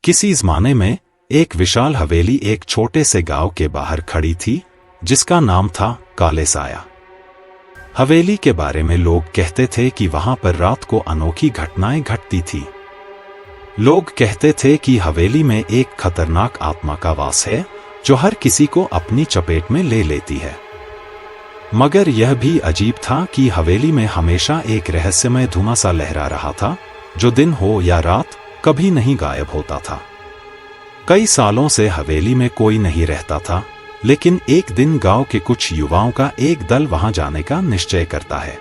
किसी ज़माने में एक विशाल हवेली एक छोटे से गांव के बाहर खड़ी थी, जिसका नाम था काले साया। हवेली के बारे में लोग कहते थे कि वहां पर रात को अनोखी घटनाएं घटती थी। लोग कहते थे कि हवेली में एक खतरनाक आत्मा का वास है, जो हर किसी को अपनी चपेट में ले लेती है। मगर यह भी अजीब था कि हवेली में हमेशा एक रहस्यमय धुआं सा लहरा रहा था, जो दिन हो या रात कभी नहीं गायब होता था। कई सालों से हवेली में कोई नहीं रहता था, लेकिन एक दिन गांव के कुछ युवाओं का एक दल वहां जाने का निश्चय करता है।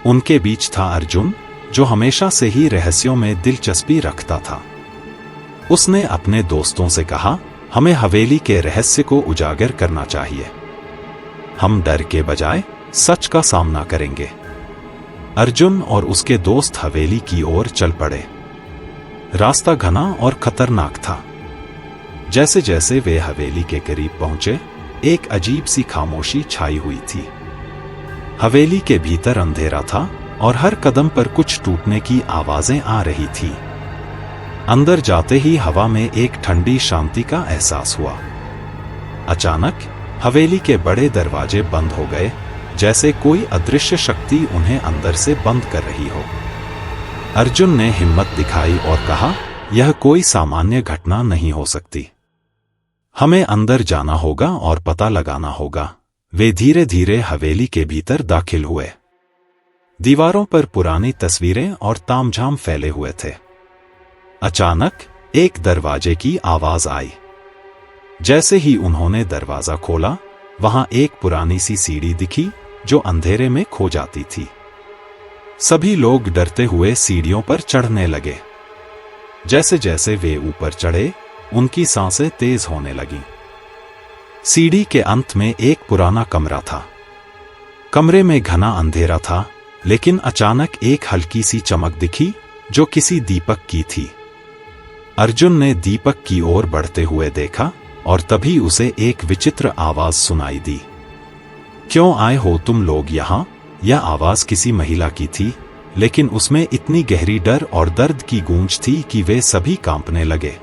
उनके बीच था अर्जुन, जो हमेशा से ही रहस्यों में दिलचस्पी रखता था। उसने अपने दोस्तों से कहा, हमें हवेली के रहस्य को उजागर करना चाहिए। हम डर के बजाय सच का सामना करेंगे। अर्जुन और उसके दोस्त हवेली की ओर चल पड़े। रास्ता घना और खतरनाक था। जैसे जैसे वे हवेली के करीब पहुंचे, एक अजीब सी खामोशी छाई हुई थी। हवेली के भीतर अंधेरा था और हर कदम पर कुछ टूटने की आवाजें आ रही थी। अंदर जाते ही हवा में एक ठंडी शांति का एहसास हुआ। अचानक हवेली के बड़े दरवाजे बंद हो गए, जैसे कोई अदृश्य शक्ति उन्हें अंदर से बंद कर रही हो। अर्जुन ने हिम्मत दिखाई और कहा, यह कोई सामान्य घटना नहीं हो सकती। हमें अंदर जाना होगा और पता लगाना होगा। वे धीरे धीरे हवेली के भीतर दाखिल हुए। दीवारों पर पुरानी तस्वीरें और तामझाम फैले हुए थे। अचानक एक दरवाजे की आवाज आई। जैसे ही उन्होंने दरवाजा खोला, वहां एक पुरानी सी सीढ़ी दिखी, जो अंधेरे में खो जाती थी। सभी लोग डरते हुए सीढ़ियों पर चढ़ने लगे। जैसे जैसे वे ऊपर चढ़े, उनकी सांसें तेज होने लगीं। सीढ़ी के अंत में एक पुराना कमरा था। कमरे में घना अंधेरा था, लेकिन अचानक एक हल्की सी चमक दिखी, जो किसी दीपक की थी। अर्जुन ने दीपक की ओर बढ़ते हुए देखा और तभी उसे एक विचित्र आवाज सुनाई दी। क्यों आए हो तुम लोग यहाँ? यह आवाज किसी महिला की थी, लेकिन उसमें इतनी गहरी डर और दर्द की गूंज थी कि वे सभी कांपने लगे।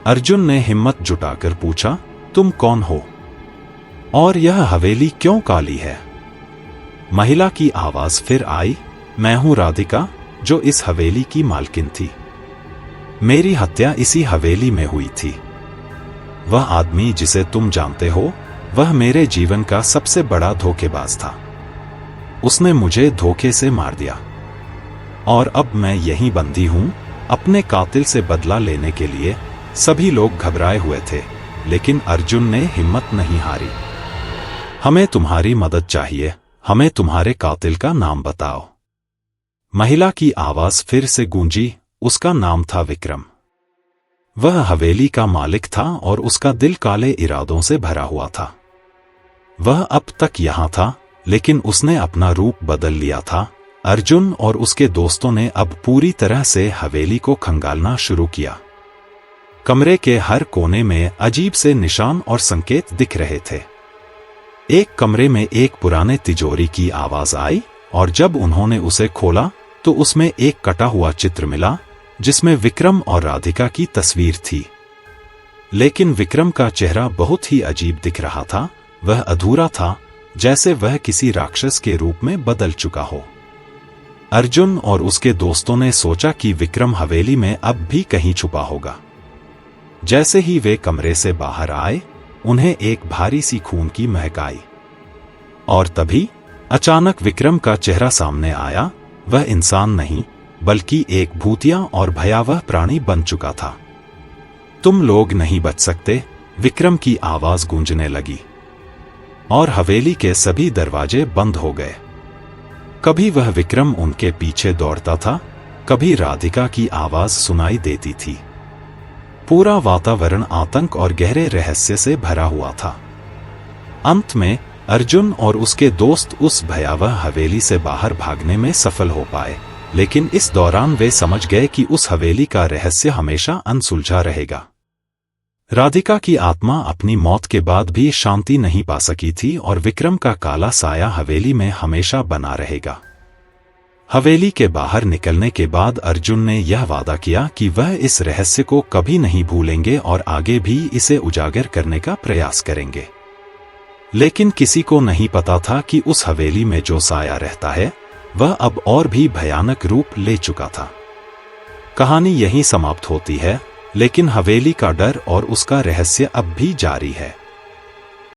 अर्जुन ने हिम्मत जुटाकर पूछा, तुम कौन हो और यह हवेली क्यों काली है? महिला की आवाज फिर आई, मैं हूं राधिका, जो इस हवेली की मालकिन थी। मेरी हत्या इसी हवेली में हुई थी। वह आदमी जिसे तुम जानते हो, वह मेरे जीवन का सबसे बड़ा धोखेबाज था। उसने मुझे धोखे से मार दिया और अब मैं यहीं बंदी हूं, अपने कातिल से बदला लेने के लिए। सभी लोग घबराए हुए थे, लेकिन अर्जुन ने हिम्मत नहीं हारी। हमें तुम्हारी मदद चाहिए, हमें तुम्हारे कातिल का नाम बताओ। महिला की आवाज फिर से गूंजी, उसका नाम था विक्रम। वह हवेली का मालिक था और उसका दिल काले इरादों से भरा हुआ था। वह अब तक यहां था, लेकिन उसने अपना रूप बदल लिया था। अर्जुन और उसके दोस्तों ने अब पूरी तरह से हवेली को खंगालना शुरू किया। कमरे के हर कोने में अजीब से निशान और संकेत दिख रहे थे। एक कमरे में एक पुराने तिजोरी की आवाज आई और जब उन्होंने उसे खोला तो उसमें एक कटा हुआ चित्र मिला, जिसमें विक्रम और राधिका की तस्वीर थी। लेकिन विक्रम का चेहरा बहुत ही अजीब दिख रहा था। वह अधूरा था, जैसे वह किसी राक्षस के रूप में बदल चुका हो। अर्जुन और उसके दोस्तों ने सोचा कि विक्रम हवेली में अब भी कहीं छुपा होगा। जैसे ही वे कमरे से बाहर आए, उन्हें एक भारी सी खून की महक आई। और तभी अचानक विक्रम का चेहरा सामने आया। वह इंसान नहीं, बल्कि एक भूतिया और भयावह प्राणी बन चुका था। तुम लोग नहीं बच सकते, विक्रम की आवाज गूंजने लगी और हवेली के सभी दरवाजे बंद हो गए। कभी वह विक्रम उनके पीछे दौड़ता था, कभी राधिका की आवाज सुनाई देती थी। पूरा वातावरण आतंक और गहरे रहस्य से भरा हुआ था। अंत में अर्जुन और उसके दोस्त उस भयावह हवेली से बाहर भागने में सफल हो पाए, लेकिन इस दौरान वे समझ गए कि उस हवेली का रहस्य हमेशा अनसुलझा रहेगा। राधिका की आत्मा अपनी मौत के बाद भी शांति नहीं पा सकी थी और विक्रम का काला साया हवेली में हमेशा बना रहेगा। हवेली के बाहर निकलने के बाद अर्जुन ने यह वादा किया कि वह इस रहस्य को कभी नहीं भूलेंगे और आगे भी इसे उजागर करने का प्रयास करेंगे। लेकिन किसी को नहीं पता था कि उस हवेली में जो साया रहता है वह अब और भी भयानक रूप ले चुका था। कहानी यहीं समाप्त होती है, लेकिन हवेली का डर और उसका रहस्य अब भी जारी है।